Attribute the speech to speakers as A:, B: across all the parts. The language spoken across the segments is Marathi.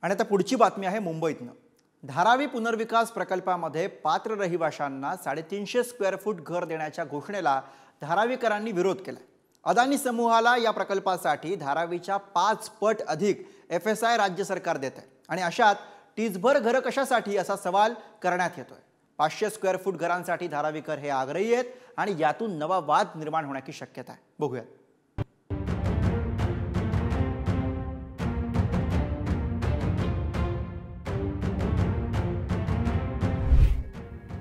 A: आणि आता पुढची बातमी आहे मुंबईतनं। धारावी पुनर्विकास प्रकल्पामध्ये पात्र रहिवाशांना 350 स्क्वेअर फूट घर देण्याच्या घोषणेला धारावीकरांनी विरोध केला। अदानी समूहाला या प्रकल्पासाठी धारावीच्या 5 पट अधिक FSI राज्य सरकार देत आहे आणि अशात टीजभर घर कशासाठी असा सवाल करण्यात येतोय। 500 स्क्वेअर फूट घरांसाठी धारावीकर हे आग्रही आहेत आणि यातून नवा वाद निर्माण होण्याची शक्यता आहे। बघूया।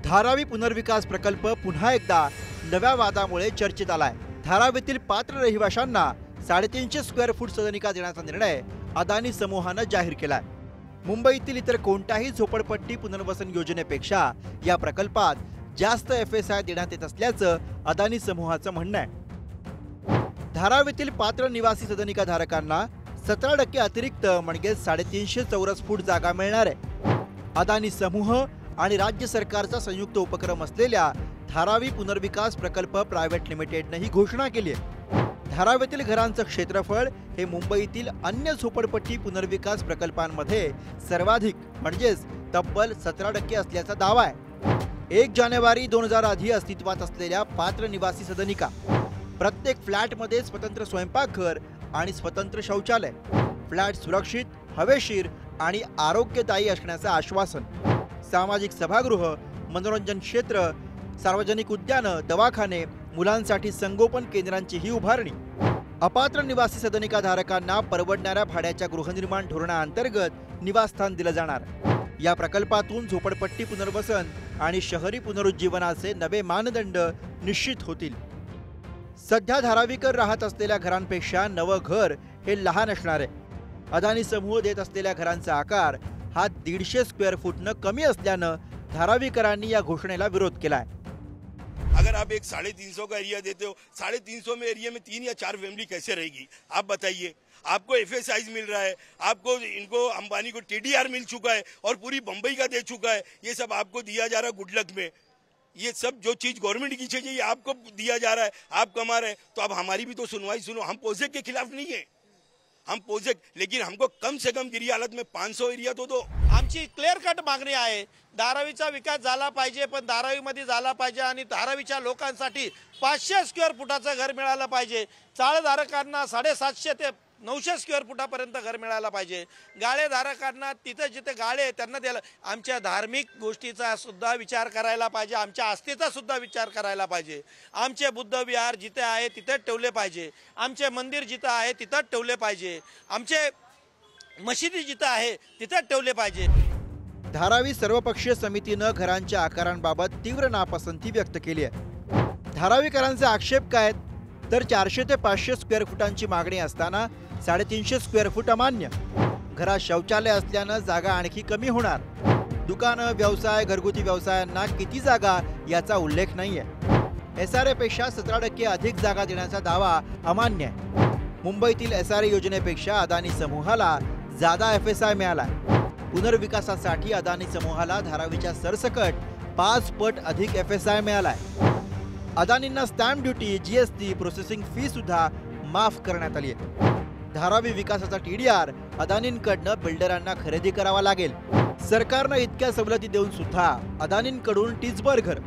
A: धारावी पुनर्विकास प्रकल्प पुन्हा एकदा नव्या वादामुळे चर्चेत आलाय। धारावीतील पात्र रहिवाशांना 350 स्क्वेअर फूट सदनिका देण्याचा निर्णय अदानी समूहाने जाहीर केलाय। मुंबईतील इतर कोणत्याही झोपडपट्टी पुनर्वसन योजनेपेक्षा या प्रकल्पात जास्त FSI देण्यात येत असल्याचं अदानी समूहाचं म्हणणं आहे। धारावीतील पात्र निवासी सदनिका धारकांना 17% अतिरिक्त म्हणजे 350 चौरस फूट जागा मिळणार आहे। अदानी समूह आणि राज्य सरकारचा संयुक्त उपक्रम असलेल्या धारावी पुनर्विकास प्रकल्प प्रायव्हेट लिमिटेडने ही घोषणा केली आहे। धारावीतील घरांचं क्षेत्रफळ हे मुंबईतील अन्य झोपडपट्टी पुनर्विकास प्रकल्पांमध्ये सर्वाधिक म्हणजेच तब्बल 17% असल्याचा दावा आहे। 1 जानेवारी 2000 आधी अस्तित्वात असलेल्या पात्र निवासी सदनिका, प्रत्येक फ्लॅटमध्ये स्वतंत्र स्वयंपाकघर आणि स्वतंत्र शौचालय, फ्लॅट सुरक्षित, हवेशीर आणि आरोग्यदायी असण्याचं आश्वासन, सामाजिक सभागृह, मनोरंजन क्षेत्र, सार्वजनिक उद्यानं, दवाखाने, मुलांसाठी संगोपन केंद्रांची ही उभारणी, अपात्र निवासी सदनिका धारकांना परवडणाऱ्या भाड्याच्या गृहनिर्माण धोरणाअंतर्गत निवासस्थान दिलं जाणार। या प्रकल्पातून झोपडपट्टी पुनर्वसन आणि शहरी पुनरुज्जीवनाचे नवे मानदंड निश्चित होतील। सध्या धारावीकर राहत असलेल्या घरांपेक्षा नवं घर हे लहान असणार आहे। अदानी समूह देत असलेल्या घरांचा आकार हा 150 स्क्वेअर फूटनं कमी असल्यानं धारावीकरांनी या घोषणेला विरोध केलाय।
B: अगर आप एक 350 का एरिया देते हो, 350 में एरिया में 3 या 4 फैमिली कैसे रहेगी? आप बताइए। आपको FSI मिल रहा है, आपको इनको अंबानी को TDR मिल चुका है और पूरी बंबई का दे चुका है। ये सब आपको दिया जा रहा है गुडलक में। ये सब जो चीज गवर्नमेंट की चाहिए आपको दिया जा रहा है, आप कमा रहे हैं। तो अब हमारी भी तो सुनवाई सुनो। हम प्रोजेक्ट के खिलाफ नहीं है, हम प्रोजेक्ट, लेकिन हमको कम से कम गिरी हालत में 500 एरिया तो दो।
C: आमची क्लिअर कट मागणी आहे। धारावीचा विकास झाला पाहिजे, पण धारावीमध्ये झाला पाहिजे आणि धारावीच्या लोकांसाठी 500 स्क्वेअर फुटाचं घर मिळालं पाहिजे। चाळधारकांना 750 ते 900 स्क्वेअर फुटापर्यंत घर मिळालं पाहिजे। गाळेधारकांना तिथे जिथे गाळे त्यांना द्यायला, आमच्या धार्मिक गोष्टीचा सुद्धा विचार करायला पाहिजे, आमच्या आस्थेचा सुद्धा विचार करायला पाहिजे। आमचे बुद्ध विहार जिथे आहे तिथे ठेवले पाहिजे, आमचे मंदिर जिथे आहे तिथे ठेवले पाहिजे, आमचे मशिदी जिथे आहे तिथे ठेवले पाहिजे।
A: धारावी सर्वपक्षीय समितीनं घरांच्या आकारांबाबत तीव्र नापसंती व्यक्त केली आहे। धारावीकरांचे आक्षेप काय तर 400 ते 500 स्क्वेअर फुटांची मागणी असताना 350 स्क्वेअर फूट अमान्य। घरात शौचालय असल्यानं जागा आणखी कमी होणार। दुकानं, व्यवसाय, घरगुती व्यवसायांना किती जागा याचा उल्लेख नाहीये। SRA पेक्षा 17% अधिक जागा देण्याचा दावा अमान्य आहे। मुंबईतील SRA योजनेपेक्षा अदानी समूहाला जादा FSI मिळाला। पुनर्विकासासाठी अदानी समूहाला धारावीच्या सरसकट 5 पट अधिक FSI मिळालाय। अदानींना stamp duty, GST, processing fee सुद्धा माफ करण्यात आली आहे। धारावी विकासाचा TDR अदानींकडनं बिल्डरांना खरेदी करावा लागेल। सरकारनं इतक्या सवलती देऊन सुद्धा अदानींकडून टीजभर घर,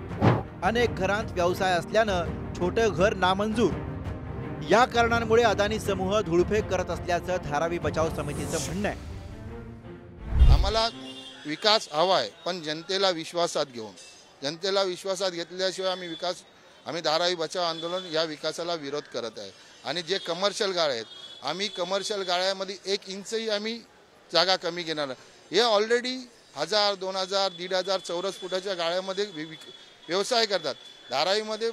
A: अनेक घरांत व्यवसाय असल्यानं छोटं घर नामंजूर। या कारणांमुळे अदानी समूह धुळफेक करत असल्याचं धारावी बचाव समितीचं म्हणणं आहे।
D: आम्हाला विकास हवा आहे, पण जनतेला विश्वासात घेऊन, जनतेला विश्वासात घेतल्याशिवाय आम्ही धारावी बचाव आंदोलन या विकासाला विरोध करत आहे। आणि जे कमर्शियल गाळे आहेत, आम्ही कमर्शियल गाळ्यामध्ये 1 इंचही आम्ही जागा कमी घेणार नाही। हे ऑलरेडी 1000, 2000, 1500 चौरस फुटाच्या गाळ्यामध्ये व्यवसाय करतात। धारावीमध्ये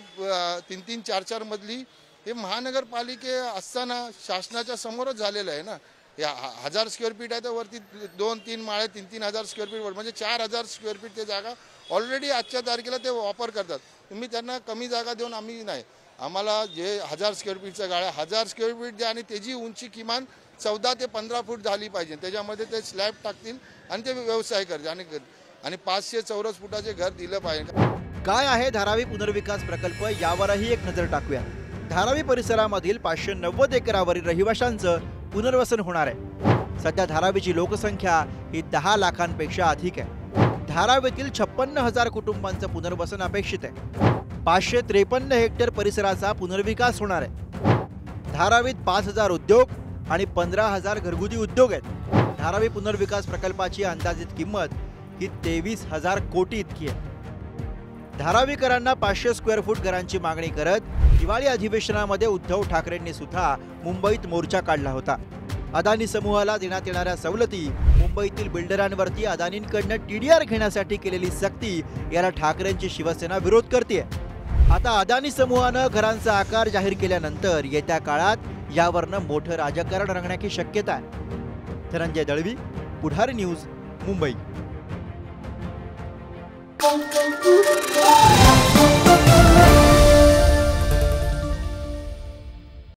D: 3-3, 4-4 मजली हे महानगरपालिके असताना शासनाच्या समोरच झालेलं आहे ना। या 1000 स्क्वेअर फीट आहे तर वरती 2-3 माळे 3-3 हजार स्क्वेअर फीट म्हणजे 4000 स्क्वेअर फीट ते जागा ऑलरेडी आजच्या तारखेला ते वापर करतात। तुम्ही त्यांना कमी जागा देऊन आम्ही नाही, आम्हाला जे 1000 स्क्वेअर फीटचं गाळा 1000 स्क्वेअर फीट द्या आणि त्याची उंची किमान 14 ते 15 फूट झाली पाहिजे। त्याच्यामध्ये ते स्लॅब टाकतील आणि ते व्यवसाय करतील आणि 500 चौरस फुटाचे घर दिलं पाहिजे।
A: काय आहे धारावी पुनर्विकास प्रकल्प यावरही एक नजर टाकूया। धारावी परिसरामधील 590 एकरावरील रहिवाशांचं पुनर्वसन होणार आहे। सध्या धारावीची लोकसंख्या ही 10 लाखांपेक्षा अधिक आहे. धाराव येथील 56,000 कुटुंबांचं पुनर्वसन अपेक्षित आहे. 553 हेक्टर परिसराचा पुनर्विकास होणार आहे. धारावीत 5,000 उद्योग आणि 15,000 घरगुती उद्योग आहेत. धारावी पुनर्विकास प्रकल्पाची अंदाजित किंमत ही 23,000 कोटी इतकी आहे. धारावीकरांना 500 स्क्वेअर फूट घरांची मागणी करत दिवाळी अधिवेशनामध्ये उद्धव ठाकरेंनी सुद्धा मुंबईत मोर्चा काढला होता. अदानी समूहाला देण्यात येणाऱ्या सवलती, मुंबईतील बिल्डरांवरती अदानींकडनं TDR घेण्यासाठी केलेली सक्ती याला ठाकरेंची शिवसेना विरोध करते. आता अदानी समूहानं घरांचा आकार जाहीर केल्यानंतर येत्या काळात यावरनं मोठं राजकारण रंगण्याची शक्यता आहे. धनंजय दळवी, पुढारी न्यूज, मुंबई.